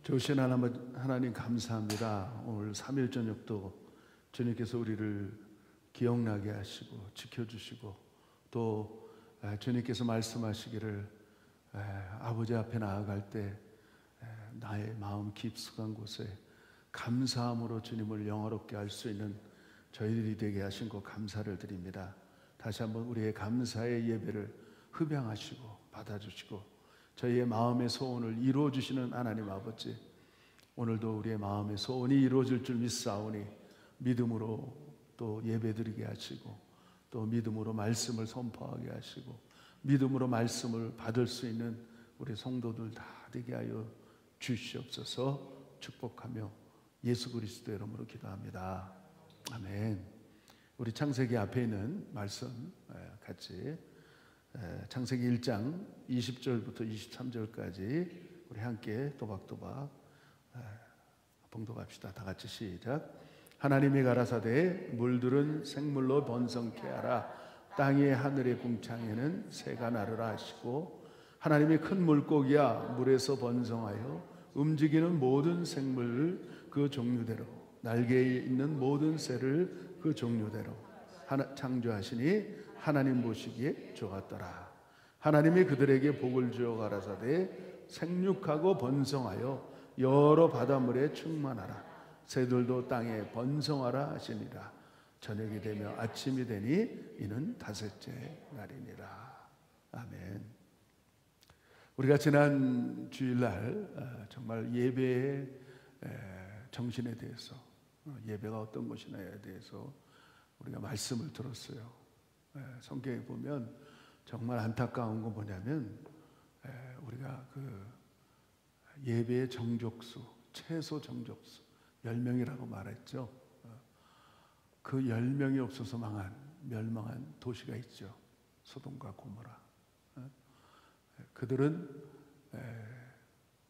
좋으신 하나님 감사합니다. 오늘 3일 저녁도 주님께서 우리를 기억나게 하시고 지켜주시고 또 주님께서 말씀하시기를 아버지 앞에 나아갈 때 나의 마음 깊숙한 곳에 감사함으로 주님을 영화롭게 할 수 있는 저희들이 되게 하신 것 감사를 드립니다. 다시 한번 우리의 감사의 예배를 흡양하시고 받아주시고 저희의 마음의 소원을 이루어주시는 하나님 아버지, 오늘도 우리의 마음의 소원이 이루어질 줄 믿사오니 믿음으로 또 예배드리게 하시고 또 믿음으로 말씀을 선포하게 하시고 믿음으로 말씀을 받을 수 있는 우리 성도들 다 되게 하여 주시옵소서. 축복하며 예수 그리스도의 이름으로 기도합니다. 아멘. 우리 창세기 앞에 있는 말씀 같이 창세기 1장 20절부터 23절까지 우리 함께 또박또박 봉독합시다. 다 같이 시작. 하나님이 가라사대 물들은 생물로 번성케 하라. 땅의 하늘의 궁창에는 새가 나르라 하시고 하나님이 큰 물고기야 물에서 번성하여 움직이는 모든 생물을 그 종류대로 날개에 있는 모든 새를 그 종류대로 창조하시니 하나님 보시기에 좋았더라. 하나님이 그들에게 복을 주어 가라사대 생육하고 번성하여 여러 바닷물에 충만하라. 새들도 땅에 번성하라 하시니라. 저녁이 되며 아침이 되니 이는 다섯째 날이니라. 아멘. 우리가 지난 주일날 정말 예배의 정신에 대해서 예배가 어떤 것이냐에 대해서 우리가 말씀을 들었어요. 성경에 보면 정말 안타까운 거 뭐냐면 우리가 그 예배의 정족수, 최소 정족수 10명이라고 말했죠. 그 10명이 없어서 멸망한 도시가 있죠. 소돔과 고모라. 그들은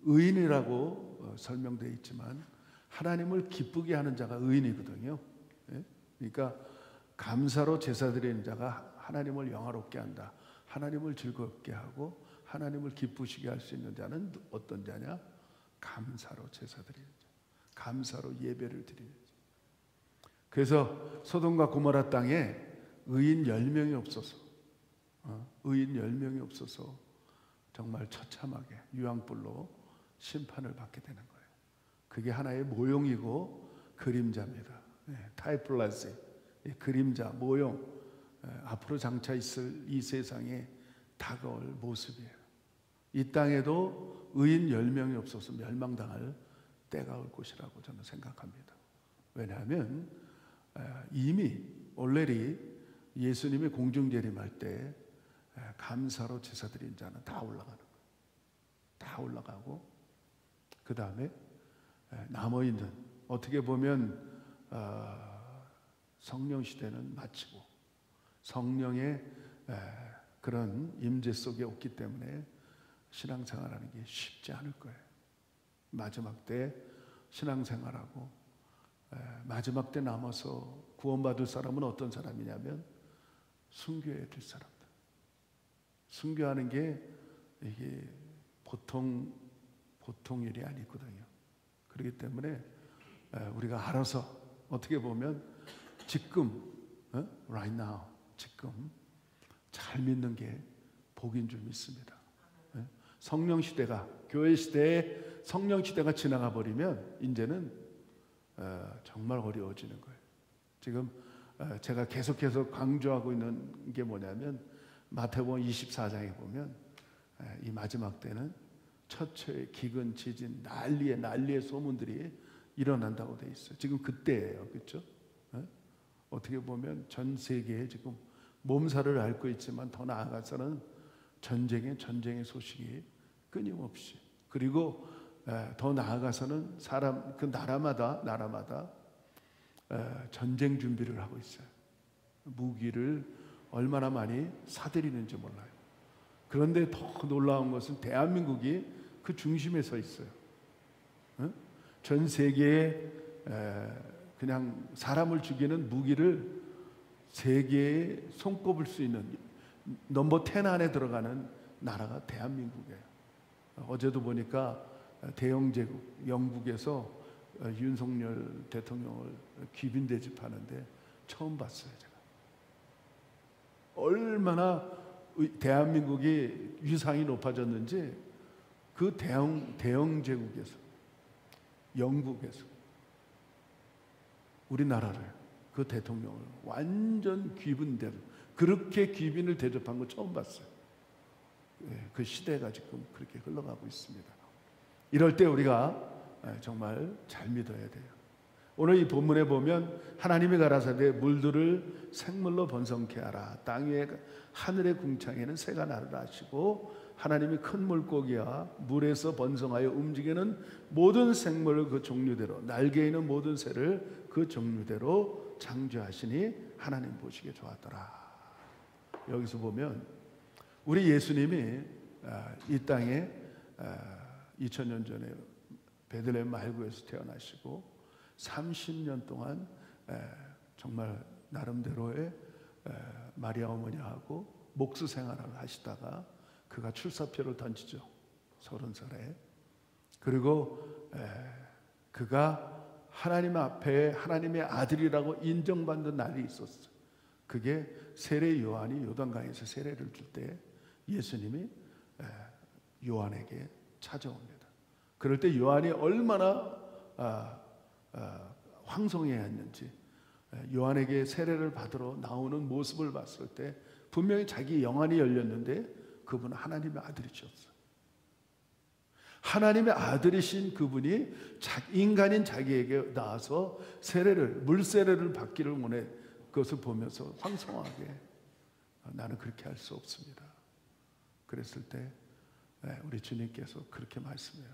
의인이라고 설명되어 있지만 하나님을 기쁘게 하는 자가 의인이거든요. 그러니까 감사로 제사드리는 자가 하나님을 영화롭게 한다. 하나님을 즐겁게 하고 하나님을 기쁘시게 할 수 있는 자는 어떤 자냐? 감사로 제사드리는 자. 감사로 예배를 드리는 자. 그래서 소돔과 고모라 땅에 의인 10명이 없어서 의인 10명이 없어서 정말 처참하게 유황불로 심판을 받게 되는 거예요. 그게 하나의 모형이고 그림자입니다. 타이플라시, 그림자, 모형, 앞으로 장차 있을 이 세상에 다가올 모습이에요. 이 땅에도 의인 10명이 없어서 멸망당할 때가 올 것이라고 저는 생각합니다. 왜냐하면 이미 already 예수님이 공중재림할 때 감사로 제사드린 자는 다 올라가는 거예요. 다 올라가고 그 다음에 남아있는 어떻게 보면 성령 시대는 마치고 성령의 그런 임재 속에 없기 때문에 신앙생활하는 게 쉽지 않을 거예요. 마지막 때 신앙생활하고 마지막 때 남아서 구원받을 사람은 어떤 사람이냐면 순교해야 될 사람들. 순교하는 게 이게 보통 일이 아니거든요. 그렇기 때문에 우리가 알아서 어떻게 보면 지금 right now 지금 잘 믿는 게 복인 줄 믿습니다. 성령 시대가 교회 시대에 성령 시대가 지나가 버리면 이제는 정말 어려워지는 거예요. 지금 제가 계속해서 강조하고 있는 게 뭐냐면 마태복음 24장에 보면 이 마지막 때는 처처의 기근, 지진, 난리의 소문들이 일어난다고 돼 있어요. 지금 그때예요, 그렇죠? 어떻게 보면 전 세계에 지금 몸살을 앓고 있지만 더 나아가서는 전쟁의 소식이 끊임없이, 그리고 더 나아가서는 그 나라마다 전쟁 준비를 하고 있어요. 무기를 얼마나 많이 사들이는지 몰라요. 그런데 더 놀라운 것은 대한민국이 그 중심에 서 있어요. 전 세계에 그냥 사람을 죽이는 무기를 세계에 손꼽을 수 있는 넘버 10 안에 들어가는 나라가 대한민국이에요. 어제도 보니까 대영제국 영국에서 윤석열 대통령을 귀빈 대접하는데 처음 봤어요. 제가 얼마나 대한민국이 위상이 높아졌는지 그 대영제국에서 영국에서 우리나라를 그 대통령을 완전 귀빈 대접, 그렇게 귀빈을 대접한 거 처음 봤어요. 그 시대가 지금 그렇게 흘러가고 있습니다. 이럴 때 우리가 정말 잘 믿어야 돼요. 오늘 이 본문에 보면 하나님이 가라사대 물들을 생물로 번성케 하라. 땅 위에 하늘의 궁창에는 새가 나르라 하시고 하나님이 큰 물고기와 물에서 번성하여 움직이는 모든 생물을 그 종류대로 날개 있는 모든 새를 그 종류대로 창조하시니 하나님 보시기에 좋았더라. 여기서 보면 우리 예수님이 이 땅에 2000년 전에 베들레헴 말구에서 태어나시고 30년 동안 정말 나름대로의 마리아 어머니하고 목수 생활을 하시다가 그가 출사표를 던지죠. 30살에. 그리고 그가 하나님 앞에 하나님의 아들이라고 인정받는 날이 있었어요. 그게 세례 요한이 요단강에서 세례를 줄 때 예수님이 요한에게 찾아옵니다. 그럴 때 요한이 얼마나 황송해했는지 요한에게 세례를 받으러 나오는 모습을 봤을 때 분명히 자기 영안이 열렸는데 그분은 하나님의 아들이셨어요. 하나님의 아들이신 그분이 인간인 자기에게 나와서 물세례를 받기를 원해. 그것을 보면서 황송하게 나는 그렇게 할 수 없습니다. 그랬을 때 우리 주님께서 그렇게 말씀해요.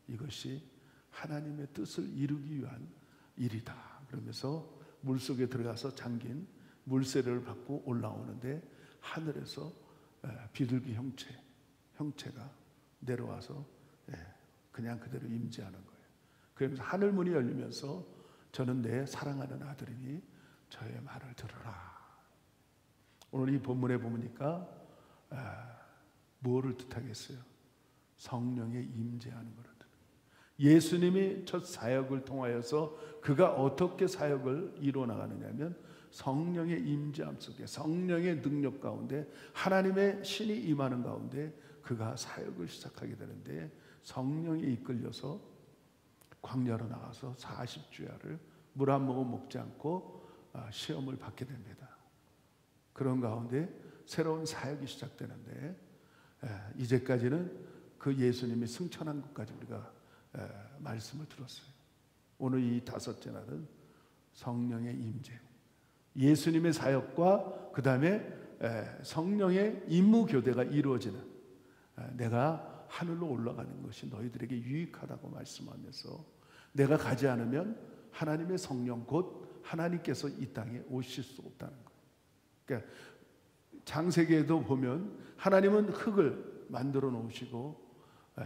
이것이 하나님의 뜻을 이루기 위한 일이다. 그러면서 물속에 들어가서 잠긴 물세례를 받고 올라오는데 하늘에서 비둘기 형체가 내려와서 그냥 그대로 임재하는 거예요. 그러면서 하늘 문이 열리면서 저는 내 사랑하는 아들이니 저의 말을 들으라. 오늘 이 본문에 보니까 뭐를 뜻하겠어요? 성령의 임재하는 것을. 예수님이 첫 사역을 통하여서 그가 어떻게 사역을 이루어 나가느냐면 성령의 임재함 속에 성령의 능력 가운데 하나님의 신이 임하는 가운데 그가 사역을 시작하게 되는데 성령이 이끌려서 광야로 나가서 40주야를 물 한 모금 먹지 않고 시험을 받게 됩니다. 그런 가운데 새로운 사역이 시작되는데 이제까지는 그 예수님이 승천한 것까지 우리가 말씀을 들었어요. 오늘 이 다섯째 날은 성령의 임재, 예수님의 사역과 그 다음에 성령의 임무 교대가 이루어지는 내가 하늘로 올라가는 것이 너희들에게 유익하다고 말씀하면서 내가 가지 않으면 하나님의 성령 곧 하나님께서 이 땅에 오실 수 없다는 거예요. 그러니까 창세기에도 보면 하나님은 흙을 만들어 놓으시고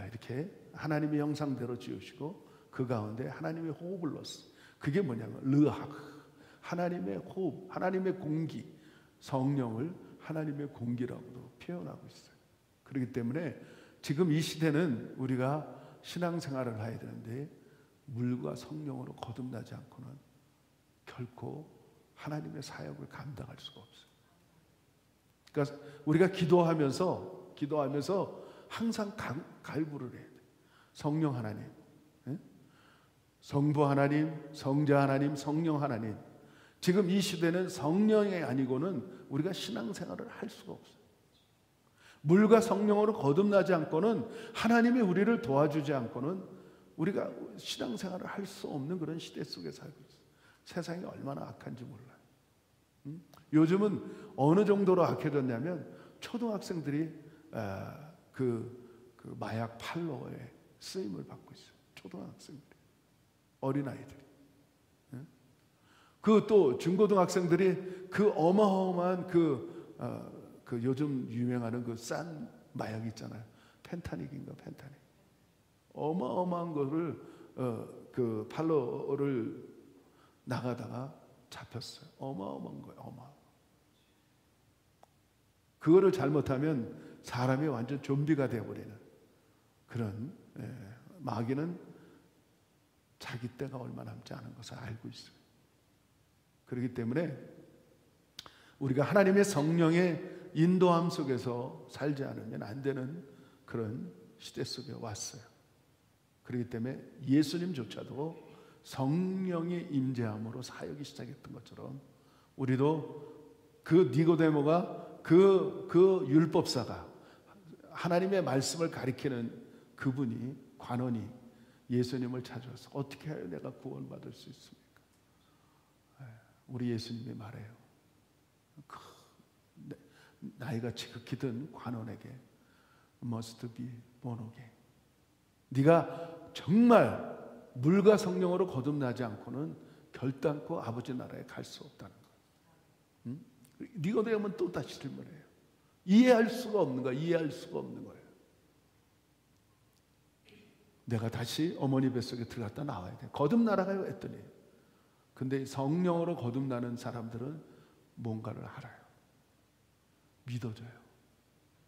이렇게 하나님의 형상대로 지으시고 그 가운데 하나님의 호흡을 넣었어요. 그게 뭐냐면 르악, 하나님의 호흡, 하나님의 공기, 성령을 하나님의 공기라고도 표현하고 있어요. 그렇기 때문에 지금 이 시대는 우리가 신앙생활을 해야 되는데 물과 성령으로 거듭나지 않고는 결코 하나님의 사역을 감당할 수가 없어요. 그러니까 우리가 기도하면서 항상 갈구를 해야 돼요. 성령 하나님, 성부 하나님, 성자 하나님, 성령 하나님. 지금 이 시대는 성령이 아니고는 우리가 신앙생활을 할 수가 없어요. 물과 성령으로 거듭나지 않고는 하나님이 우리를 도와주지 않고는 우리가 신앙생활을 할 수 없는 그런 시대 속에 살고 있어요. 세상이 얼마나 악한지 몰라요. 요즘은 어느 정도로 악해졌냐면 초등학생들이 그 마약 팔로에 쓰임을 받고 있어요. 초등학생들이, 어린아이들이. 그 또 중고등학생들이 그 어마어마한 그 요즘 유명하는 그 싼 마약 있잖아요. 펜타닉인가 펜타닉. 어마어마한 거를 그 팔로를 나가다가 잡혔어요. 어마어마한 거예요. 그거를 잘못하면 사람이 완전 좀비가 되어버리는 그런 마귀는 자기 때가 얼마 남지 않은 것을 알고 있어요. 그렇기 때문에 우리가 하나님의 성령의 인도함 속에서 살지 않으면 안 되는 그런 시대 속에 왔어요. 그렇기 때문에 예수님조차도 성령의 임재함으로 사역이 시작했던 것처럼 우리도 그 니고데모가 그 율법사가 하나님의 말씀을 가리키는 그분이 관원이 예수님을 찾아와서 어떻게 하여 내가 구원받을 수 있습니까? 우리 예수님이 말해요. 나이가 지극히 든 관원에게 must be born again. 네가 정말 물과 성령으로 거듭나지 않고는 결단코 아버지 나라에 갈 수 없다는 거예요. 니고데모는 또 다시 질문해요. 이해할 수가 없는 거야. 이해할 수가 없는 거예요. 내가 다시 어머니 뱃속에 들어갔다 나와야 돼. 거듭나라가요 했더니, 근데 성령으로 거듭나는 사람들은 뭔가를 알아요. 믿어져요.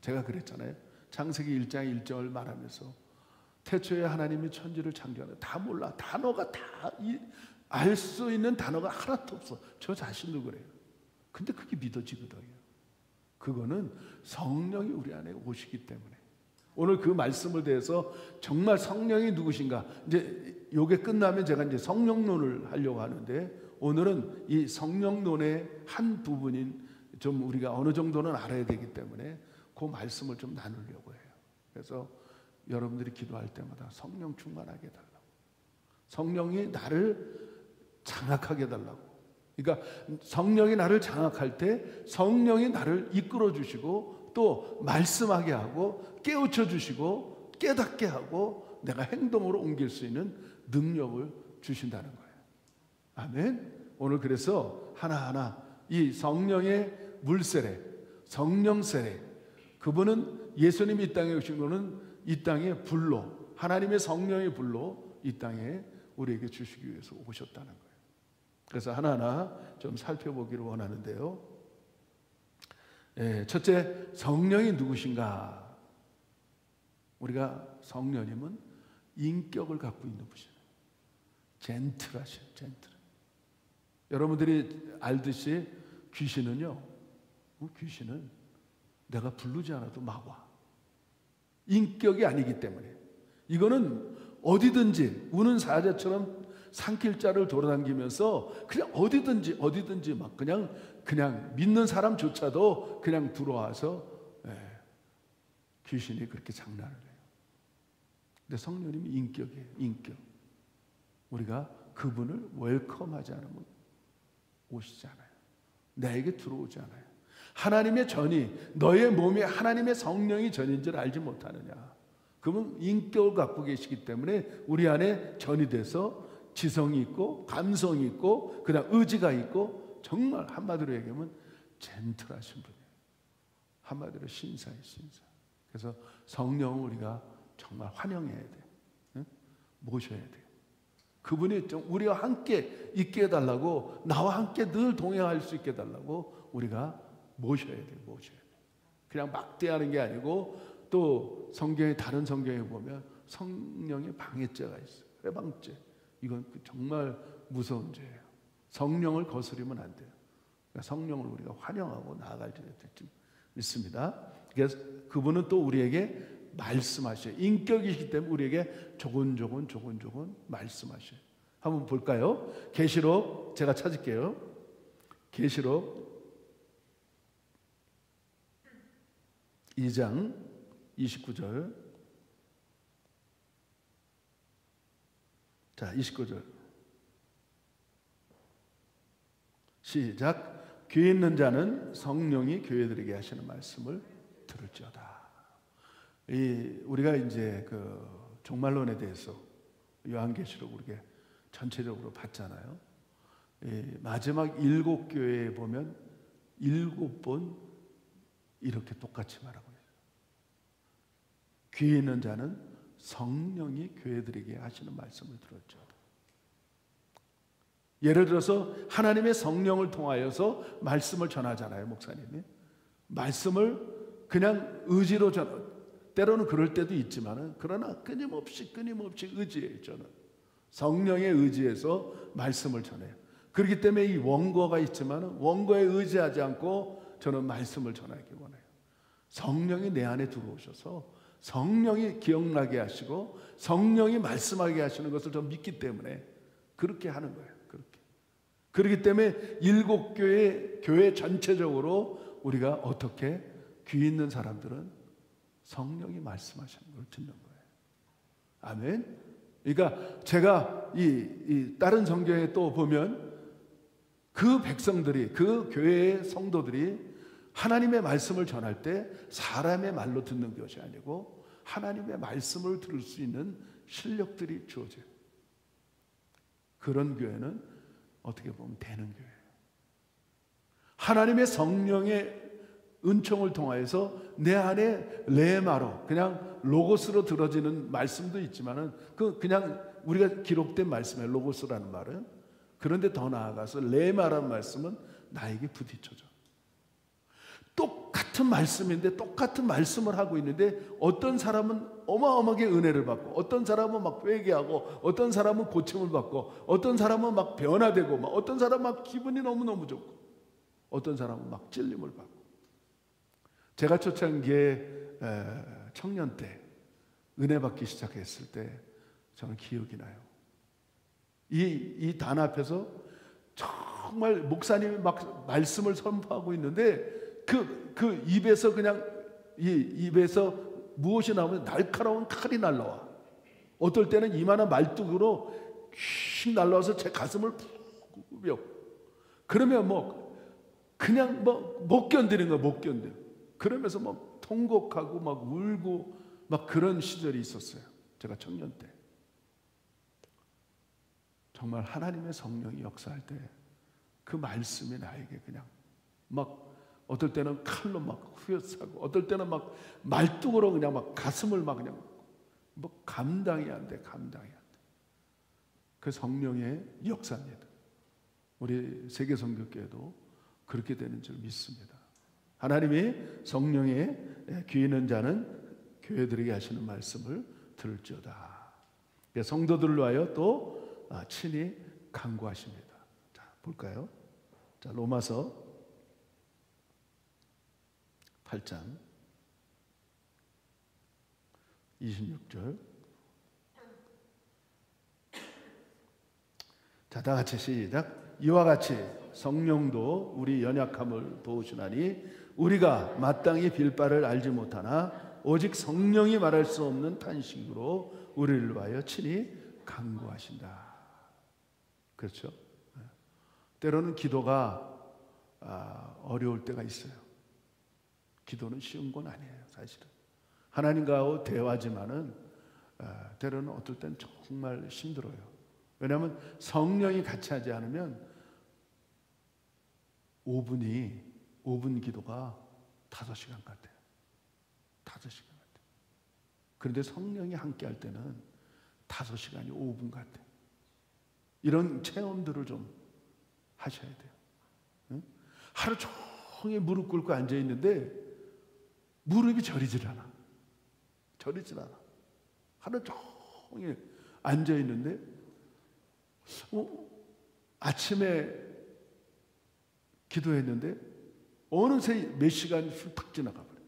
제가 그랬잖아요. 창세기 1장 1절을 말하면서 태초에 하나님이 천지를 창조하는 다 몰라. 단어가 다 알 수 있는 단어가 하나도 없어. 저 자신도 그래요. 근데 그게 믿어지거든요. 그거는 성령이 우리 안에 오시기 때문에. 오늘 그 말씀을 대해서 정말 성령이 누구신가, 이제 요게 끝나면 제가 이제 성령론을 하려고 하는데, 오늘은 이 성령론의 한 부분인 좀 우리가 어느 정도는 알아야 되기 때문에 그 말씀을 좀 나누려고 해요. 그래서 여러분들이 기도할 때마다 성령 충만하게 해달라고, 성령이 나를 장악하게 해달라고. 그러니까 성령이 나를 장악할 때 성령이 나를 이끌어 주시고 또 말씀하게 하고 깨우쳐 주시고 깨닫게 하고 내가 행동으로 옮길 수 있는 능력을 주신다는 거예요. 아멘. 오늘 그래서 하나하나 이 성령의 물세례, 성령 세례, 그분은 예수님이 이 땅에 오신 거는 이 땅의 불로, 하나님의 성령의 불로 이 땅에 우리에게 주시기 위해서 오셨다는 거예요. 그래서 하나하나 좀 살펴보기를 원하는데요. 첫째, 성령이 누구신가? 우리가 성령님은 인격을 갖고 있는 분이에요. 젠틀하셔요. 젠틀. 여러분들이 알듯이 귀신은요, 귀신은 내가 부르지 않아도 막 와. 인격이 아니기 때문에. 이거는 어디든지 우는 사자처럼 산길자를 돌아다니면서 그냥 어디든지 막 그냥 믿는 사람조차도 그냥 들어와서 귀신이 그렇게 장난을 해요. 근데 성령님이 인격이에요. 인격. 우리가 그분을 웰컴하지 않으면 오시지 않아요. 나에게 들어오지 않아요. 하나님의 전이, 너의 몸에 하나님의 성령이 전인 줄 알지 못하느냐. 그분 인격을 갖고 계시기 때문에 우리 안에 전이 돼서 지성이 있고 감성이 있고 그다음 의지가 있고, 정말 한마디로 얘기하면 젠틀하신 분이에요. 한마디로 신사예요. 신사. 그래서 성령을 우리가 정말 환영해야 돼요. 응? 모셔야 돼요. 그분이 좀 우리와 함께 있게 해달라고, 나와 함께 늘 동행할 수 있게 해달라고 우리가 모셔야 돼요. 모셔야 돼요. 그냥 막대하는 게 아니고, 또 성경에, 다른 성경에 보면 성령의 방해죄가 있어요. 회방죄. 이건 정말 무서운 죄예요. 성령을 거스르면 안 돼요. 그러니까 성령을 우리가 환영하고 나아갈 줄 믿습니다. 그래서 그분은 또 우리에게 말씀하셔요. 인격이시기 때문에 우리에게 조곤조곤 말씀하셔요. 한번 볼까요? 계시록, 제가 찾을게요. 계시록 2장 29절. 자, 29절 시작. 귀 있는 자는 성령이 교회들에게 하시는 말씀을 들을지어다. 우리가 이제 그 종말론에 대해서 요한계시록 우리가 전체적으로 봤잖아요. 마지막 7교회에 보면 7번 이렇게 똑같이 말하고 있어요. 귀 있는 자는 성령이 교회들에게 하시는 말씀을 들었죠. 예를 들어서 하나님의 성령을 통하여서 말씀을 전하잖아요. 목사님이 말씀을 그냥 의지로 때로는 그럴 때도 있지만은 그러나 끊임없이 의지해요. 저는 성령의 의지에서 말씀을 전해요. 그렇기 때문에 이 원고가 있지만은 원고에 의지하지 않고 저는 말씀을 전하기 원해요. 성령이 내 안에 들어오셔서 성령이 기억나게 하시고 성령이 말씀하게 하시는 것을 좀 믿기 때문에 그렇게 하는 거예요. 그렇기 때문에 일곱 교회 전체적으로 우리가 어떻게 귀 있는 사람들은 성령이 말씀하시는 걸 듣는 거예요. 아멘. 그러니까 제가 이 다른 성경에 또 보면 그 백성들이, 그 교회의 성도들이 하나님의 말씀을 전할 때 사람의 말로 듣는 것이 아니고 하나님의 말씀을 들을 수 있는 실력들이 주어져요. 그런 교회는 어떻게 보면 되는 교회예요. 하나님의 성령의 은총을 통하여서 내 안에 레마로, 그냥 로고스로 들어지는 말씀도 있지만은 그냥 우리가 기록된 말씀이에요. 로고스라는 말은. 그런데 더 나아가서 레마라는 말씀은 나에게 부딪혀져. 똑같은 말씀인데 똑같은 말씀을 하고 있는데 어떤 사람은 어마어마하게 은혜를 받고 어떤 사람은 막 회개하고 어떤 사람은 고침을 받고 어떤 사람은 막 변화되고 막 어떤 사람은 막 기분이 너무너무 좋고 어떤 사람은 막 찔림을 받고. 제가 초창기에 청년 때 은혜 받기 시작했을 때 저는 기억이 나요. 이 단 앞에서 정말 목사님이 막 말씀을 선포하고 있는데 그 입에서 그냥 이 입에서 무엇이 나오면 날카로운 칼이 날라와. 어떨 때는 이만한 말뚝으로 휙 날라와서 제 가슴을 푹 굽여. 그러면 뭐 그냥 뭐 못 견디는 거 못 견뎌. 그러면서 막 통곡하고 막 울고 막 그런 시절이 있었어요. 제가 청년 때. 정말 하나님의 성령이 역사할 때 그 말씀이 나에게 그냥 막 어떨 때는 칼로 막 휘어싸고 어떨 때는 막 말뚝으로 그냥 막 가슴을 막 그냥 뭐 감당이 안 돼. 그 성령의 역사입니다. 우리 세계선교교회도 그렇게 되는 줄 믿습니다. 하나님이 성령의 귀 있는 자는 교회들에게 하시는 말씀을 들을지어다. 성도들로 하여 또 친히 간구하십니다. 자, 볼까요? 자, 로마서 8장 26절. 자, 다 같이 시작. 이와 같이 성령도 우리 연약함을 도우시나니 우리가 마땅히 빌 바를 알지 못하나 오직 성령이 말할 수 없는 탄식으로 우리를 위하여 친히 간구하신다. 그렇죠? 때로는 기도가 어려울 때가 있어요. 기도는 쉬운 건 아니에요, 사실은. 하나님과 대화지만은 때로는 어떨 땐 정말 힘들어요. 왜냐하면 성령이 같이 하지 않으면 5분 기도가 5시간 같아요. 5시간 같아요. 그런데 성령이 함께 할 때는 5시간이 5분 같아요. 이런 체험들을 좀 하셔야 돼요. 응? 하루 종일 무릎 꿇고 앉아 있는데 무릎이 저리질 않아. 하루 종일 앉아 있는데 아침에 기도했는데 어느새 몇 시간이 훌쩍 지나가 버려요.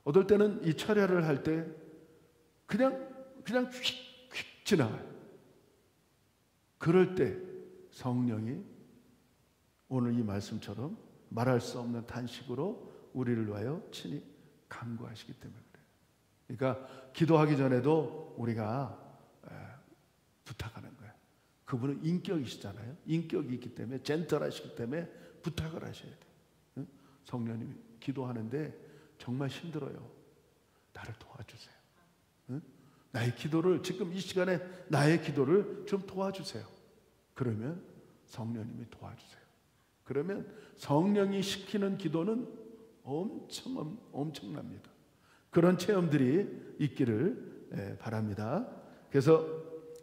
어떨 때는 이 철야를 할 때 그냥 휙 지나가요. 그럴 때 성령이 오늘 이 말씀처럼 말할 수 없는 탄식으로 우리를 위하여 친히 간구하시기 때문에 그래요. 그러니까 기도하기 전에도 우리가 부탁하는 거예요. 그분은 인격이시잖아요. 인격이 있기 때문에 젠틀하시기 때문에 부탁을 하셔야 돼요. 성령님이 기도하는데 정말 힘들어요. 나를 도와주세요. 나의 기도를 지금 이 시간에 나의 기도를 좀 도와주세요. 그러면 성령님이 도와주세요. 그러면 성령이 시키는 기도는 엄청납니다. 그런 체험들이 있기를 바랍니다. 그래서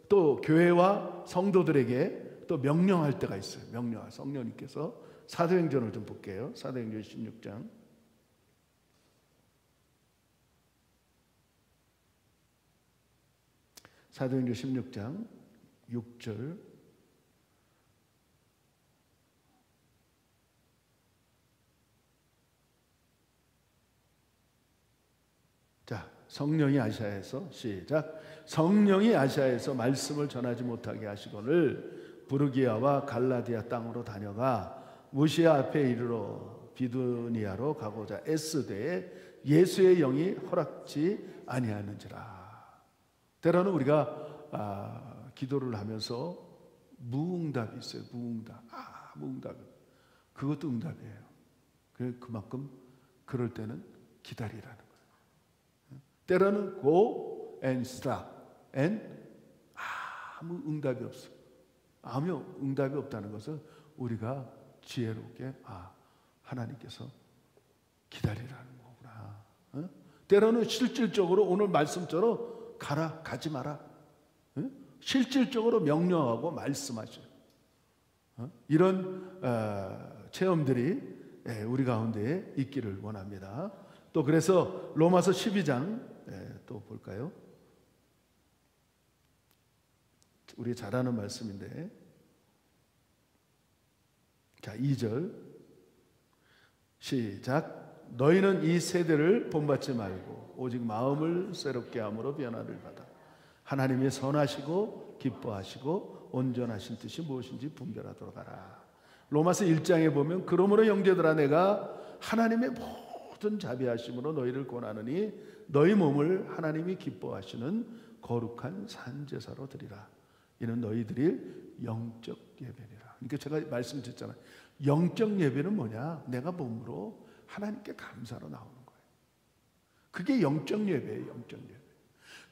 또 교회와 성도들에게 또 명령할 때가 있어요. 명령할 성령님께서 사도행전을 좀 볼게요. 사도행전 16장 사도행전 16장 6절. 자, 성령이 아시아에서 시작. 성령이 아시아에서 말씀을 전하지 못하게 하시거늘 부르기아와 갈라디아 땅으로 다녀가 무시아 앞에 이르러 비두니아로 가고자 애쓰되 예수의 영이 허락지 아니하는지라. 때로는 우리가 기도를 하면서 무응답이 있어요. 무응답. 그것도 응답이에요. 그만큼 그럴 때는 기다리라는 거예요. 때로는 go and stop and 아무 응답이 없어. 아무 응답이 없다는 것은 우리가 지혜롭게 하나님께서 기다리라는 거구나. 때로는 실질적으로 오늘 말씀처럼 가지 마라. 실질적으로 명령하고 말씀하셔요. 이런 체험들이 우리 가운데 있기를 원합니다. 또 그래서 로마서 12장 또 볼까요? 우리 잘 아는 말씀인데, 자 2절 시작. 너희는 이 세대를 본받지 말고 오직 마음을 새롭게 함으로 변화를 받아 하나님의 선하시고 기뻐하시고 온전하신 뜻이 무엇인지 분별하도록 하라. 로마서 1장에 보면 그러므로 형제들아 내가 하나님의 모든 자비하심으로 너희를 권하느니 너희 몸을 하나님이 기뻐하시는 거룩한 산제사로 드리라. 이는 너희 드릴 영적 예배니라. 그러니까 제가 말씀드렸잖아요. 영적 예배는 뭐냐? 내가 몸으로 하나님께 감사로 나오는 거예요. 그게 영적 예배예요. 영적 예배.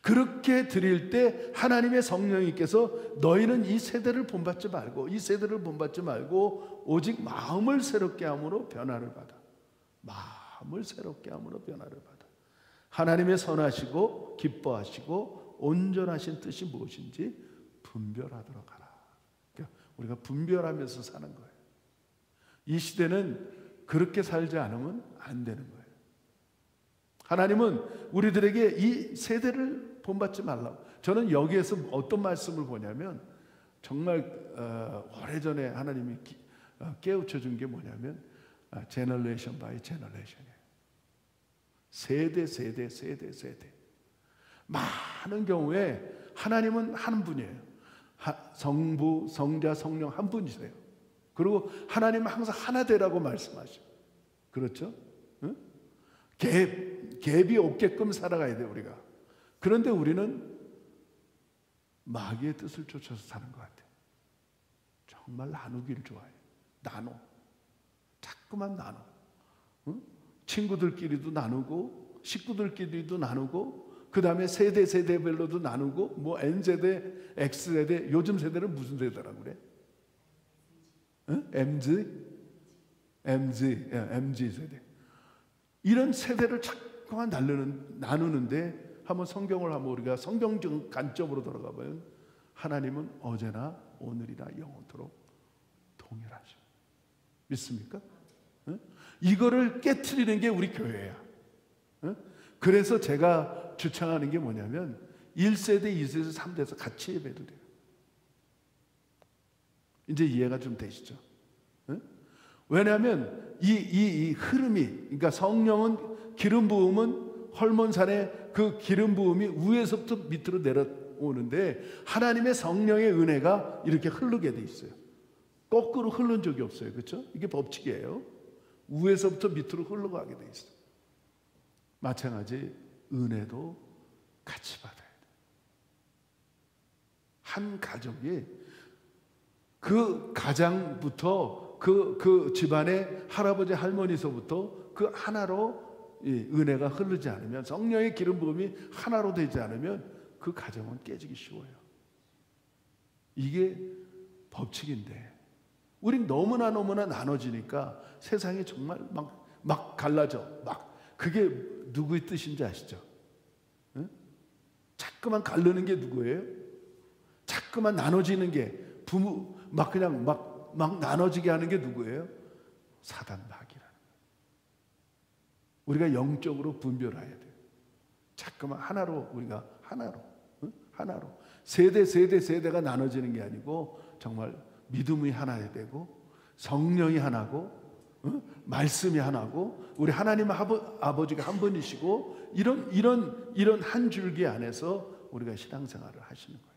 그렇게 드릴 때 하나님의 성령님께서 너희는 이 세대를 본받지 말고 오직 마음을 새롭게 함으로 변화를 받아. 마음을 새롭게 함으로 변화를 받아. 하나님의 선하시고 기뻐하시고 온전하신 뜻이 무엇인지 분별하도록 하라. 그러니까 우리가 분별하면서 사는 거예요. 이 시대는 그렇게 살지 않으면 안 되는 거예요. 하나님은 우리들에게 이 세대를 본받지 말라고. 저는 여기에서 어떤 말씀을 보냐면 정말 오래전에 하나님이 깨우쳐 준 게 뭐냐면 제너레이션 바이 제너레이션이에요. 세대. 많은 경우에 하나님은 한 분이에요. 성부, 성자, 성령 한 분이세요. 그리고 하나님은 항상 하나 되라고 말씀하셔요. 그렇죠? 응? 갭이 없게끔 살아가야 돼요, 우리가. 그런데 우리는 마귀의 뜻을 쫓아서 사는 것 같아요. 정말 나누기를 좋아해요. 자꾸만 나눠. 응? 친구들끼리도 나누고, 식구들끼리도 나누고, 그 다음에 세대별로도 나누고, 뭐 N세대, X세대, 요즘 세대는 무슨 세대라고 그래? 응? MZ 세대. 이런 세대를 자꾸만 나누는데 한번 성경을 한번 우리가 성경적 관점으로 돌아가 보면 하나님은 어제나 오늘이나 영원토록 동일하죠. 믿습니까? 응? 이거를 깨트리는 게 우리 교회야. 응? 그래서 제가 주창하는 게 뭐냐면 1세대, 2세대, 3세대에서 같이 예배도 돼요. 이제 이해가 좀 되시죠? 응? 왜냐하면 이 흐름이, 그러니까 성령은 기름 부음은 헐몬산의 그 기름 부음이 위에서부터 밑으로 내려오는데 하나님의 성령의 은혜가 이렇게 흐르게 돼 있어요. 거꾸로 흐른 적이 없어요. 그렇죠? 이게 법칙이에요. 위에서부터 밑으로 흘러가게 돼 있어요. 마찬가지 은혜도 같이 받아야 돼요. 한 가족이 그 가장부터 그 집안의 할아버지 할머니서부터 그 하나로 은혜가 흐르지 않으면, 성령의 기름 부음이 하나로 되지 않으면 그 가정은 깨지기 쉬워요. 이게 법칙인데 우린 너무나 나눠지니까 세상이 정말 막 갈라져. 그게 누구의 뜻인지 아시죠? 응? 자꾸만 갈르는 게 누구예요? 자꾸만 나눠지는 게 부모 막 나눠지게 하는 게 누구예요? 사단 마귀라는 거예요. 우리가 영적으로 분별해야 돼요. 자꾸만 하나로, 우리가 하나로, 응? 하나로 세대가 나눠지는 게 아니고 정말 믿음이 하나 되고 성령이 하나고 말씀이 하나고 우리 하나님 아버지가 한 분이시고 이런 한 줄기 안에서 우리가 신앙생활을 하시는 거예요.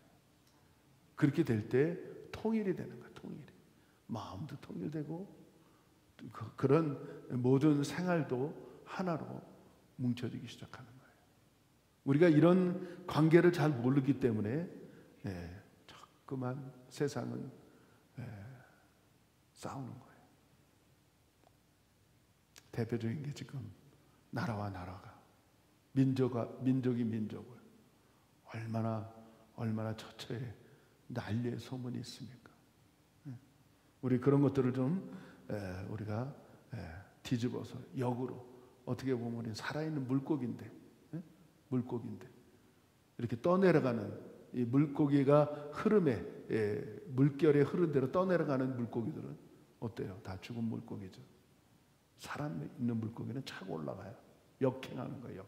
그렇게 될 때 통일이 되는 거예요. 통일이. 마음도 통일되고 그런 모든 생활도 하나로 뭉쳐지기 시작하는 거예요. 우리가 이런 관계를 잘 모르기 때문에 자꾸만 세상은 싸우는 거예요. 대표적인 게 지금 나라와 나라가 민족이 민족을 얼마나 처처에 난리의 소문이 있습니까? 우리 그런 것들을 좀 우리가 뒤집어서 역으로 어떻게 보면 살아있는 물고기인데 이렇게 떠내려가는 이 물고기가 흐름에 물결의 흐른 대로 떠내려가는 물고기들은 어때요? 다 죽은 물고기죠. 사람 있는 물고기는 차고 올라가요. 역행하는 거예요.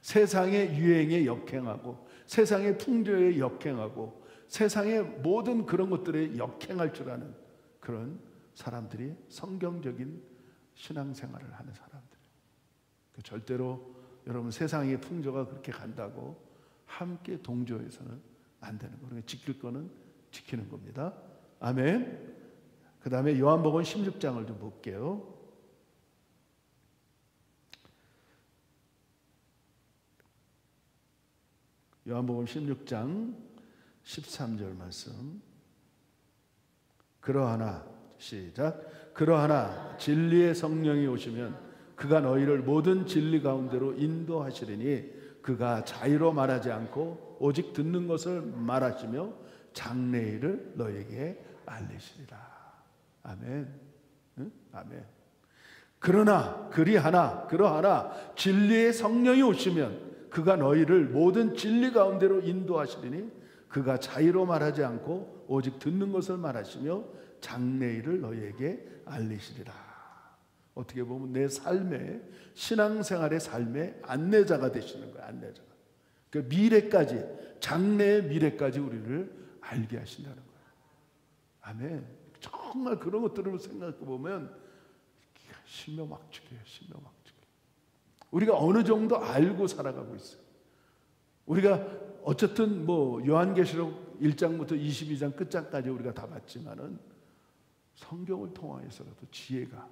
세상의 유행에 역행하고 세상의 풍조에 역행하고 세상의 모든 그런 것들에 역행할 줄 아는 그런 사람들이 성경적인 신앙생활을 하는 사람들이에요. 절대로 여러분 세상의 풍조가 그렇게 간다고 함께 동조해서는 안 되는 거예요. 그러니까 지킬 거는 지키는 겁니다. 아멘. 그 다음에 요한복음 16장을 좀 볼게요. 요한복음 16장 13절 말씀. 그러하나 시작. 그러하나 진리의 성령이 오시면 그가 너희를 모든 진리 가운데로 인도하시리니 그가 자의로 말하지 않고 오직 듣는 것을 말하시며 장래일을 너희에게 알리시리라. 아멘. 응? 아멘. 그러하나 진리의 성령이 오시면 그가 너희를 모든 진리 가운데로 인도하시리니 그가 자의로 말하지 않고 오직 듣는 것을 말하시며 장래일을 너희에게 알리시리라. 어떻게 보면 내 삶의 신앙생활의 삶의 안내자가 되시는 거예요. 안내자가. 그 미래까지 장래의 미래까지 우리를 알게 하신다는 거예요. 아멘. 정말 그런 것들을 생각해 보면 신묘막측이에요. 신묘막측. 우리가 어느 정도 알고 살아가고 있어요. 우리가 어쨌든 뭐 요한계시록 1장부터 22장 끝장까지 우리가 다 봤지만은 성경을 통하여서라도 지혜가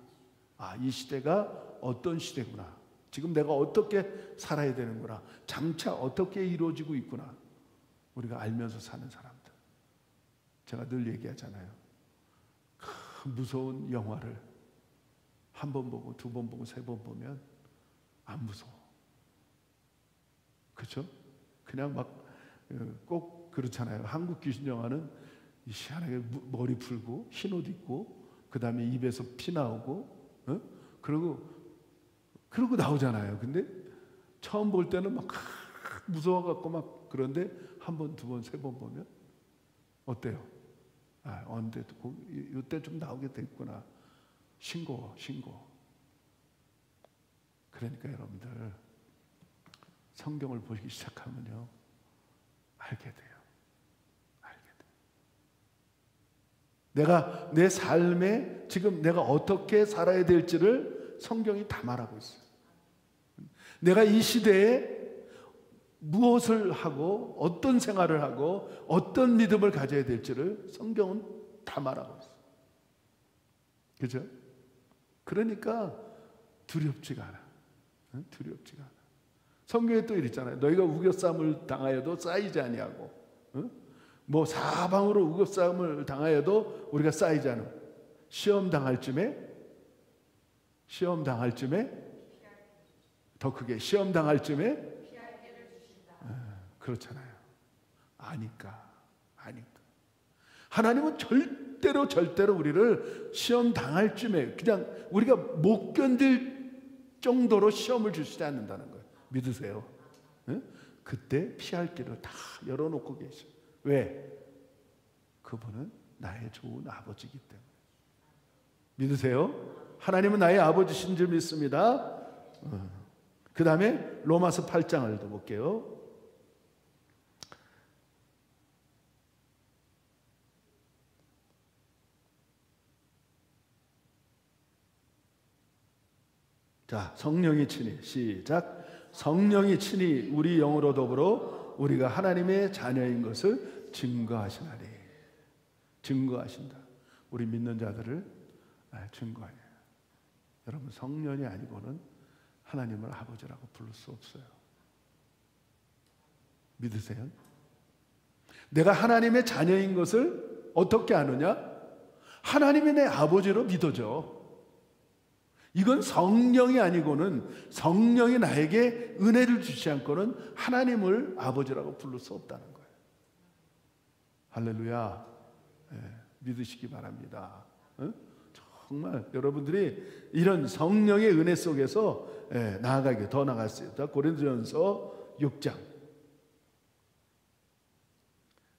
이 시대가 어떤 시대구나. 지금 내가 어떻게 살아야 되는구나. 장차 어떻게 이루어지고 있구나. 우리가 알면서 사는 사람들. 제가 늘 얘기하잖아요. 그 무서운 영화를 한 번 보고 두 번 보고 세 번 보면 안 무서워. 그렇죠? 그냥 막 꼭 그렇잖아요. 한국 귀신 영화는 희한하게 머리 풀고 흰 옷 입고 그 다음에 입에서 피 나오고 그러고 나오잖아요. 근데 처음 볼 때는 막 무서워갖고 막 그런데 한 번, 두 번, 세 번 보면 어때요? 언제 이때 좀 나오게 됐구나. 싱거워. 그러니까 여러분들 성경을 보기 시작하면요 알게 돼요. 내가 내 삶에 지금 내가 어떻게 살아야 될지를 성경이 다 말하고 있어요. 내가 이 시대에 무엇을 하고 어떤 생활을 하고 어떤 믿음을 가져야 될지를 성경은 다 말하고 있어요. 그죠? 그러니까 두렵지가 않아. 두렵지가 않아. 성경에 또 이랬잖아요. 너희가 우겨싸움을 당하여도 쌓이지 아니하고 뭐 사방으로 우겨싸움을 당하여도 우리가 쌓이지 않음. 시험 당할 쯤에 더 크게 시험 당할 쯤에 그렇잖아요. 아니까 하나님은 절대로 우리를 시험 당할 쯤에 그냥 우리가 못 견딜 정도로 시험을 주시지 않는다는 거예요. 믿으세요? 그때 피할 길을 다 열어놓고 계셔. 왜? 그분은 나의 좋은 아버지이기 때문에. 믿으세요? 하나님은 나의 아버지신 줄 믿습니다. 그 다음에 로마서 8장을 더 볼게요. 자, 성령이 친히 시작. 성령이 친히 우리 영으로 더불어 우리가 하나님의 자녀인 것을 증거하시나니. 증거하신다. 우리 믿는 자들을 증거해요. 여러분, 성령이 아니고는 하나님을 아버지라고 부를 수 없어요. 믿으세요? 내가 하나님의 자녀인 것을 어떻게 아느냐? 하나님이 내 아버지로 믿어져. 이건 성령이 아니고는, 성령이 나에게 은혜를 주지 않고는 하나님을 아버지라고 부를 수 없다는 거예요. 할렐루야. 믿으시기 바랍니다. 정말 여러분들이 이런 성령의 은혜 속에서 나아가게, 더 나아갈 수 있다. 고린도전서 6장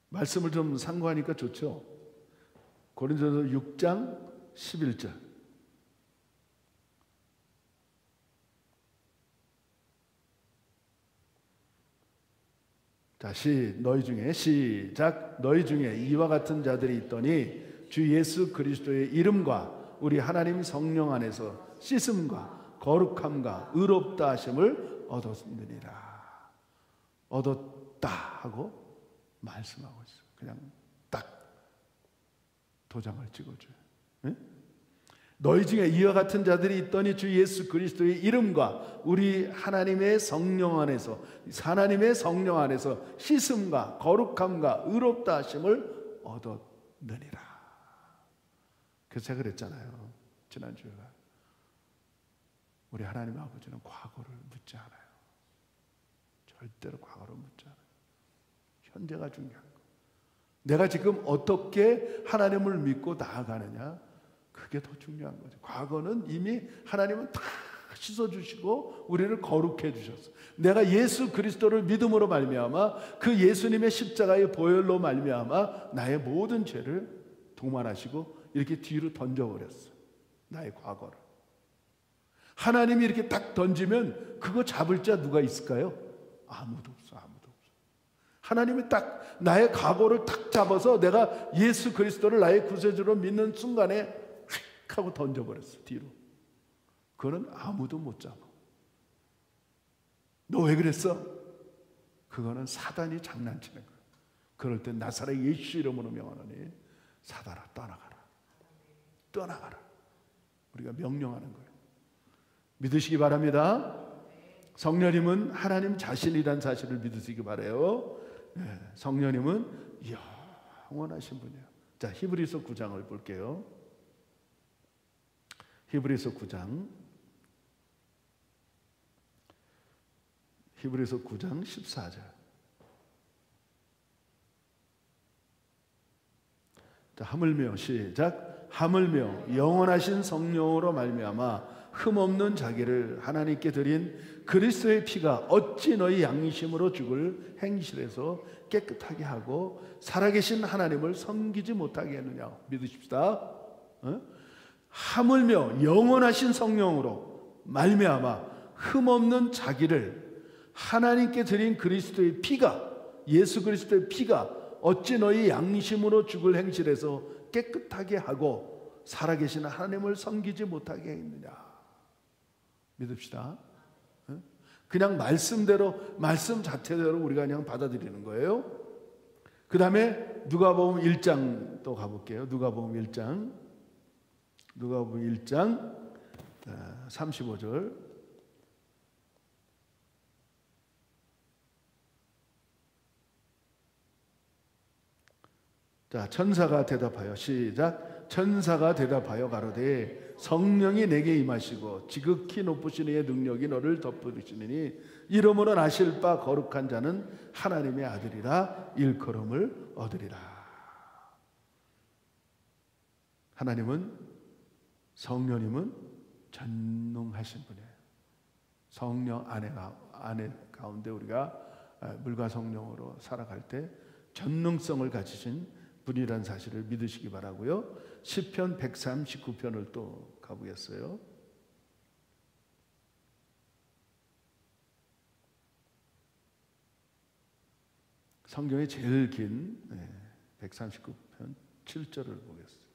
말씀을 좀 상고하니까 좋죠. 고린도전서 6장 11절. 다시 너희 중에 시작. 너희 중에 이와 같은 자들이 있더니 주 예수 그리스도의 이름과 우리 하나님 성령 안에서 씻음과 거룩함과 의롭다 하심을 얻었느니라. 얻었다 하고 말씀하고 있어요. 그냥 딱 도장을 찍어줘요. 네? 너희 중에 이와 같은 자들이 있더니 주 예수 그리스도의 이름과 우리 하나님의 성령 안에서, 하나님의 성령 안에서 씻음과 거룩함과 의롭다 하심을 얻었느니라. 그래서 제가 그랬잖아요, 지난주에. 우리 하나님 아버지는 과거를 묻지 않아요. 절대로 과거를 묻지 않아요. 현재가 중요한 거. 내가 지금 어떻게 하나님을 믿고 나아가느냐, 그게 더 중요한 거죠. 과거는 이미 하나님은 다 씻어주시고 우리를 거룩해 주셨어. 내가 예수 그리스도를 믿음으로 말미암아 그 예수님의 십자가의 보혈로 말미암아 나의 모든 죄를 도말하시고 이렇게 뒤로 던져버렸어. 나의 과거를. 하나님이 이렇게 딱 던지면 그거 잡을 자 누가 있을까요? 아무도 없어. 아무도 없어. 하나님이 딱 나의 과거를 딱 잡아서 내가 예수 그리스도를 나의 구세주로 믿는 순간에 휙 하고 던져버렸어, 뒤로. 그거는 아무도 못 잡아. 너 왜 그랬어? 그거는 사단이 장난치는 거야. 그럴 때 나사렛 예수 이름으로 명하노니 사단아 떠나가라. 떠나가라. 우리가 명령하는 거예요. 믿으시기 바랍니다. 성령님은 하나님 자신이란 사실을 믿으시기 바라요. 성령님은 영원하신 분이에요. 자, 히브리서 9장을 볼게요. 히브리서 9장 14절. 자, 하물며 시작. 하물며 영원하신 성령으로 말미암아 흠없는 자기를 하나님께 드린 그리스도의 피가 어찌 너희 양심으로 죽을 행실에서 깨끗하게 하고 살아계신 하나님을 섬기지 못하게 했느냐. 믿으십시다. 하물며 영원하신 성령으로 말미암아 흠없는 자기를 하나님께 드린 그리스도의 피가, 예수 그리스도의 피가 어찌 너희 양심으로 죽을 행실에서 깨끗하게 하고 살아계신 하나님을 섬기지 못하게 했느냐. 믿읍시다. 그냥 말씀대로, 말씀 자체대로 우리가 그냥 받아들이는 거예요. 그 다음에 누가복음 1장 또 가볼게요. 누가복음 1장 35절. 자, 천사가 대답하여 시작. 천사가 대답하여 가로되 성령이 내게 임하시고 지극히 높으신 이의 능력이 너를 덮으시니 이러므로 나실 바 거룩한 자는 하나님의 아들이라 일컬음을 얻으리라. 하나님은, 성령님은 전능하신 분이에요. 성령 안에 가운데 우리가 물과 성령으로 살아갈 때 전능성을 가지신 분이라는 사실을 믿으시기 바라고요. 시편 139편을 또 가보겠어요. 성경의 제일 긴 139편 7절을 보겠습니다.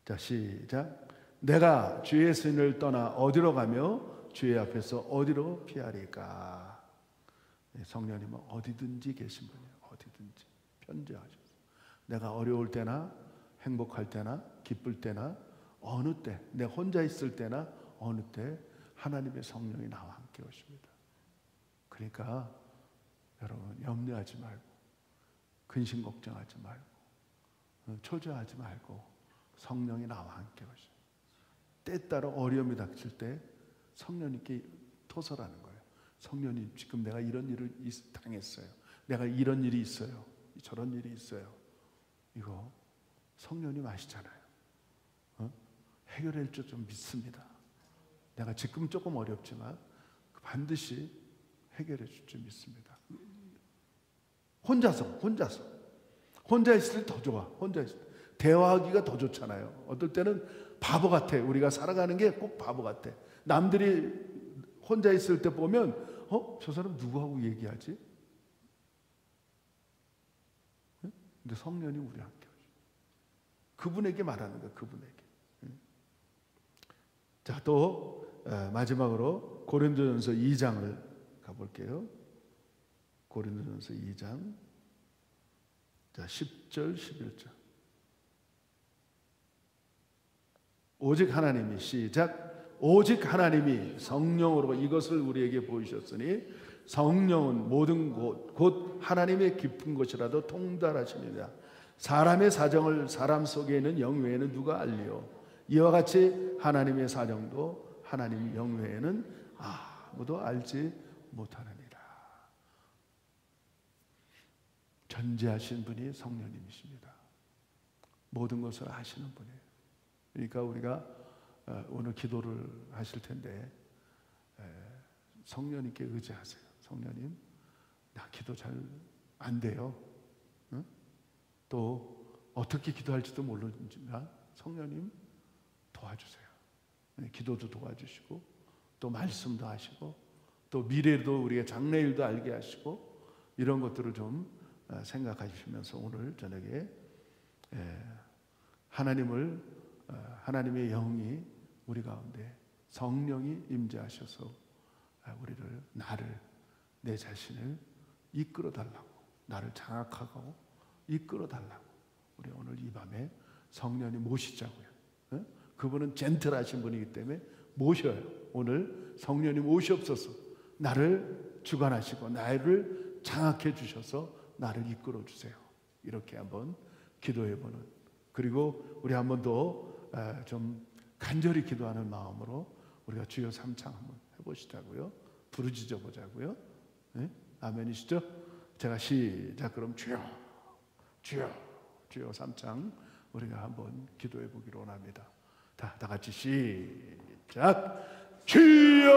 자, 시작. 내가 주의 신을 떠나 어디로 가며 주의 앞에서 어디로 피하리까? 성령님은 어디든지 계신 분이에요. 어디든지 편재하셔서 내가 어려울 때나 행복할 때나 기쁠 때나 어느 때, 내가 혼자 있을 때나 어느 때 하나님의 성령이 나와 함께 오십니다. 그러니까 여러분 염려하지 말고 근심 걱정하지 말고 초조하지 말고 성령이 나와 함께 오십니다. 때 따라 어려움이 닥칠 때 성령님께 토설하는 거예요. 성령님, 지금 내가 이런 일을 당했어요. 내가 이런 일이 있어요. 저런 일이 있어요. 이거 성령님 아시잖아요. 해결할 줄 좀 믿습니다. 내가 지금 조금 어렵지만 반드시 해결해 줄 줄 믿습니다. 혼자 있을 때 더 좋아. 혼자 있을 때 대화하기가 더 좋잖아요. 어떨 때는 바보 같아. 우리가 살아가는 게 꼭 바보 같아. 남들이 혼자 있을 때 보면 저 사람 누구하고 얘기하지? 근데 성령이 우리 함께 하죠. 그분에게 말하는 거야. 그분에게. 자, 또 마지막으로 고린도전서 2장을 가볼게요. 고린도전서 2장 자 10절 11절. 오직 하나님이 시작. 오직 하나님이 성령으로 이것을 우리에게 보이셨으니 성령은 모든 곳 곧 하나님의 깊은 곳이라도 통달하시느니라. 사람의 사정을 사람 속에 있는 영 외에는 누가 알리요? 이와 같이 하나님의 사정도 하나님 영 외에는 아무도 알지 못하느니라. 전지하신 분이 성령님이십니다. 모든 것을 아시는 분이에요. 그러니까 우리가 오늘 기도를 하실 텐데 성령님께 의지하세요. 성령님, 나 기도 잘 안 돼요. 응? 또 어떻게 기도할지도 모르지만 성령님 도와주세요. 기도도 도와주시고 또 말씀도 하시고 또 미래도 우리의 장래일도 알게 하시고 이런 것들을 좀 생각하시면서 오늘 저녁에 하나님의 영이 우리 가운데 성령이 임재하셔서 나를 내 자신을 이끌어 달라고, 나를 장악하고 이끌어 달라고 우리 오늘 이 밤에 성령님 모시자고요. 그분은 젠틀하신 분이기 때문에 모셔요. 오늘 성령님 오시옵소서. 나를 주관하시고 나를 장악해 주셔서 나를 이끌어 주세요. 이렇게 한번 기도해 보는, 그리고 우리 한번 더 좀 간절히 기도하는 마음으로 우리가 주여 삼창 한번 해보시자고요. 부르짖어 보자고요. 네? 아멘이시죠? 제가 시작 그럼 주여 주여 주여 삼창 우리가 한번 기도해 보기로 원합니다. 다 같이 시작. 주여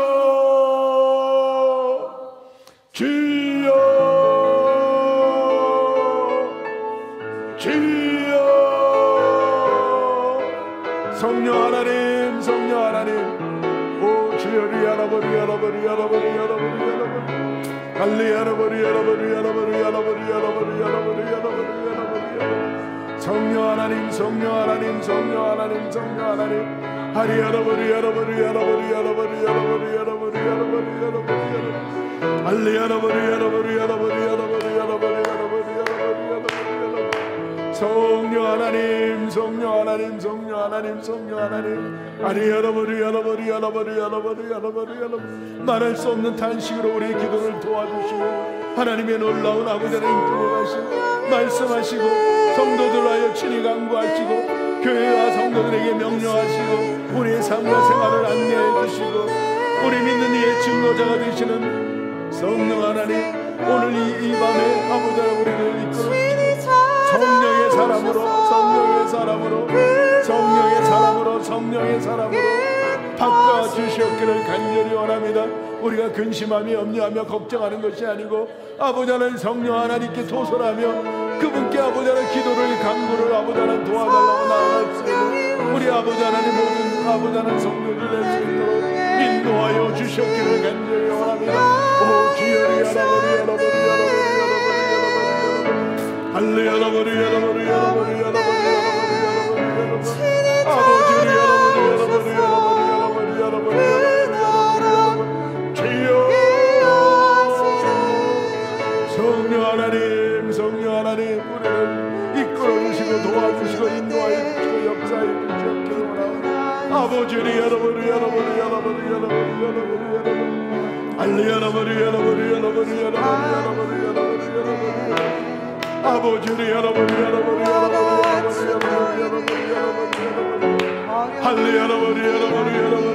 주여 주여. 성령 하나님, 성령 하나님, 오 주여 리아라버리 야라버리 야라버리 야라버리 야라버리 할리야라버리 야라버리 야라버리 야라버리 야라버리 야라버리 야라버리 야라버리. 성령 하나님, 성령 하나님, 성령 하나님, 성령 하나님. 하리야라버리 야라버리 야라버리 야라버리 야라버리 야라버리 야라버리 야라버리 야라버리 할리야라버리 야라버리 야라버리 야라버리 야라버리 야라버리 야라버리 야라버리. 성령 하나님, 성령 하나님, 성령 하나님, 성령 하나님. 하리야라버리 야라버리 야라버리 야라버리 야라버리 야라버리. 말할 수 없는 탄식으로 우리의 기도를 도와주시고 하나님의 놀라운 아버지 하나님 들어가시고 말씀하시고 성도들 하여 친히 강구하시고 교회와 성도들에게 명령하시고 우리의 삶과 생활을 안내해 주시고 우리 믿는 이의 증거자가 되시는 성령 하나님, 오늘 이 밤에 아버지 하나님 우리를 이끌어 주시고 성령의 사람으로, 성령의 사람으로, 성령의 사람으로, 성령의 사람으로 바꿔주시옵기를 간절히 원합니다. 우리가 근심하며 염려하며 걱정하는 것이 아니고 아버지 하나님 성령 하나님께 도설하며 그분께 아버지 하나님 기도를 간구를 아버지 하나님 도와달라고 나아갈 수 있는 우리 아버지 하나님 모든 아버지 하나님 성령을 낼 수 있도록 인도하여 주시옵기를 간절히 원합니다. 오 주여 리아라버리 야라버리 야라버리 할렐루야, 아버지, 아버지리 여러분이 할리야라버리 아버지리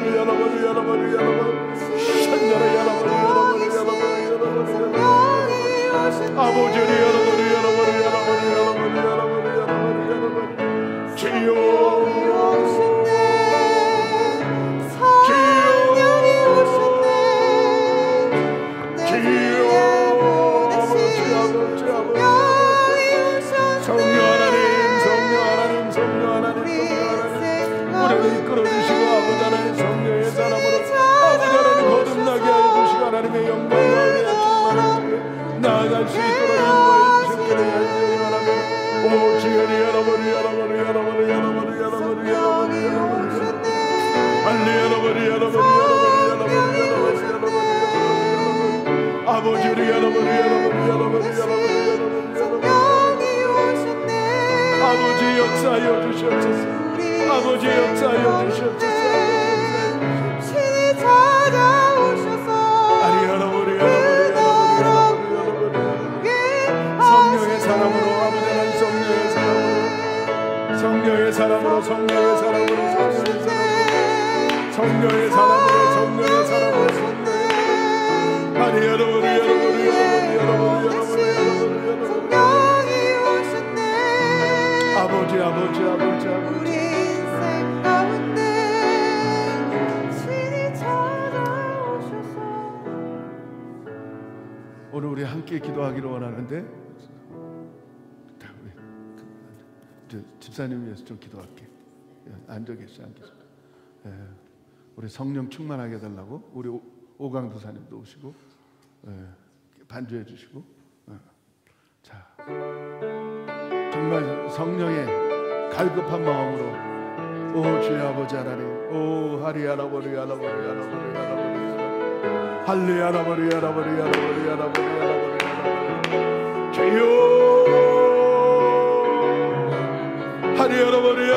아버지 역사하여 주시옵소서. 아버지 역사하여 주시옵소서. 신이 찾아오셔서 성령의 사람으로 아버지 하나님 성령의 사람으로 성령의 사람으로 성령의 사람으로 성령의 사람으로 성령의 사람으로 아니 여러분 아버지 우리 인생 가운데 신이 찾아오셔서. 오늘 우리 함께 기도하기를 원하는데 집사님 위해서 좀 기도할게. 앉아 계세요. 우리 성령 충만하게 해달라고 우리 오강 부사님도 오시고 반주해 주시고 자 정말 성령의 갈급한 마음으로 오 주의 아버지 하나님 오 하리야라버리 할리야라버리 주여 하리야라버리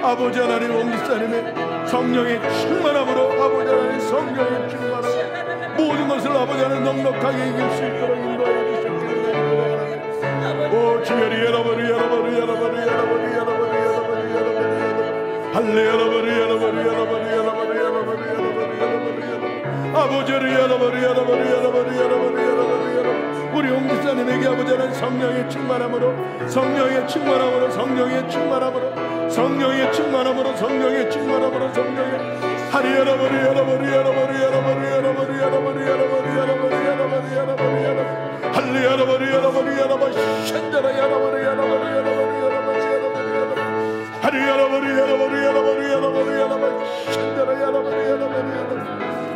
아버지 하나님 옹기사님의 성령의 충만함으로 아버지 하나님 성령의 충만함으로 모든 것을 아버지 하나님 넉넉하게 이길 수 있도록 인도하여 주셨기를 오 주여리 우리 옹기사님에게 아버지 하나님 성령의 충만함으로 성령의 충만함으로 성령의 충만함으로 성령의 충만함으로 성령의 충만함으로 성령의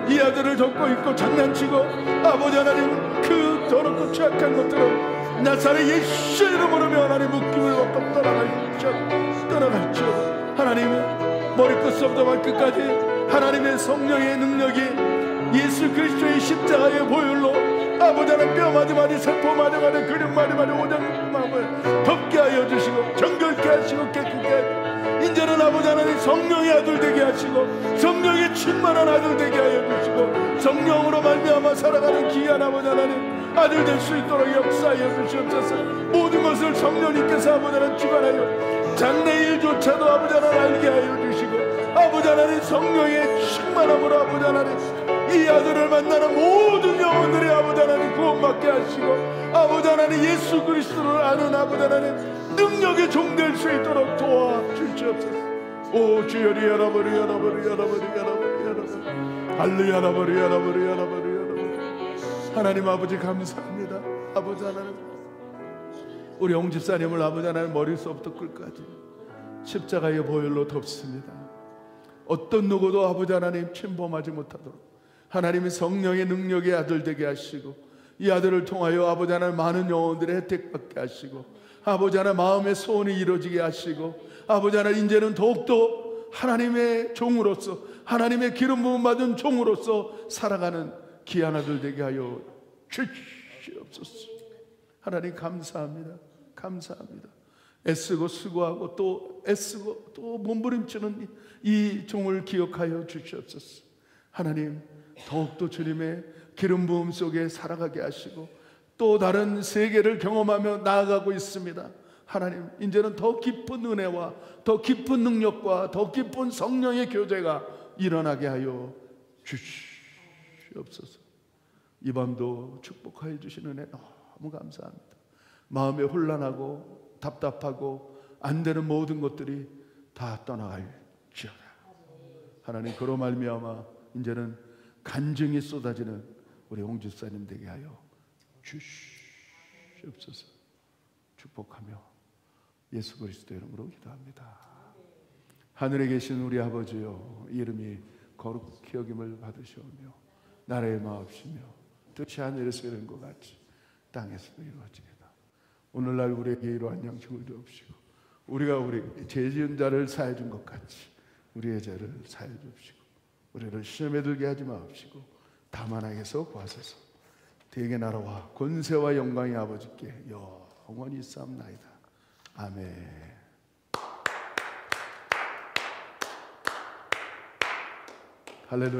이 아들을 덮고 있고 장난치고 아버지 하나님 그 더럽고 취약한 것들은 나사렛 예수 이름으로 하나님 묶임을 받고 떠나갈지어다. 하나님 머리끝부터 발끝까지 하나님의 성령의 능력이 예수 그리스도의 십자가의 보혈로 아버지 하나님 뼈 마디마디 세포 마디마디 근육 마디마디 오장 마음을 덮게 하여 주시고 정결케 하시고 깨끗게 하시고 이제는 아버지 하나님 성령의 아들 되게 하시고 성령의 충만한 아들 되게 하여 주시고 성령으로 말미암아 살아가는 귀한 아버지 하나님 아들 될 수 있도록 역사하여 주시옵소서. 모든 것을 성령님께서 아버지 하나님 주관하여 장래일조차도 아버지 하나님 알게 하여 주시고 아버지 하나님 성령의 충만함으로 아버지 하나님 이 아들을 만나는 모든 영혼들이 아버지 하나님 구원받게 하시고 아버지 하나님 예수 그리스도를 아는 아버지 하나님 능력의 종 될 수 있도록 도와주시옵소서. 오 주여리 야라버리 할리야라버리 하나님 아버지 감사합니다. 아버지 하나님 우리 옹집사님을 아버지 하나님 머리서부터 끝까지 십자가의 보혈로 덮습니다. 어떤 누구도 아버지 하나님 침범하지 못하도록 하나님의 성령의 능력의 아들 되게 하시고, 이 아들을 통하여 아버지 하나님 많은 영혼들의 혜택받게 하시고, 아버지 하나님 마음의 소원이 이루어지게 하시고, 아버지 하나님 이제는 더욱더 하나님의 종으로서, 하나님의 기름 부음 받은 종으로서 살아가는 귀한 아들 되게 하여 주시옵소서. 하나님 감사합니다. 감사합니다. 애쓰고 수고하고 또 애쓰고 또 몸부림치는 이 종을 기억하여 주시옵소서. 하나님 더욱더 주님의 기름 부음 속에 살아가게 하시고 또 다른 세계를 경험하며 나아가고 있습니다. 하나님 이제는 더 깊은 은혜와 더 깊은 능력과 더 깊은 성령의 교제가 일어나게 하여 주시옵소서. 이 밤도 축복하여 주시는 은혜 너무 감사합니다. 마음에 혼란하고 답답하고 안 되는 모든 것들이 다 떠나갈지어다. 하나님 그로 말미암아 이제는 간증이 쏟아지는 우리 홍 집사님 되게 하여 주시옵소서. 축복하며 예수 그리스도의 이름으로 기도합니다. 하늘에 계신 우리 아버지여, 이름이 거룩히 여김을 받으시오며 나라의 마옵시며 뜻이 하늘에서 이룬 것 같이 땅에서도 이루어지리다. 오늘날 우리에게 이러한 양식을 주옵시고 우리가 우리 죄 지은 자를 사해 준 것 같이 우리의 죄를 사해 주옵시고 우리를 시험에 들게 하지 마옵시고 다만 악에서 구하소서. 대개 나라와 권세와 영광이 아버지께 영원히 있사옵나이다. 아멘. 할렐루야.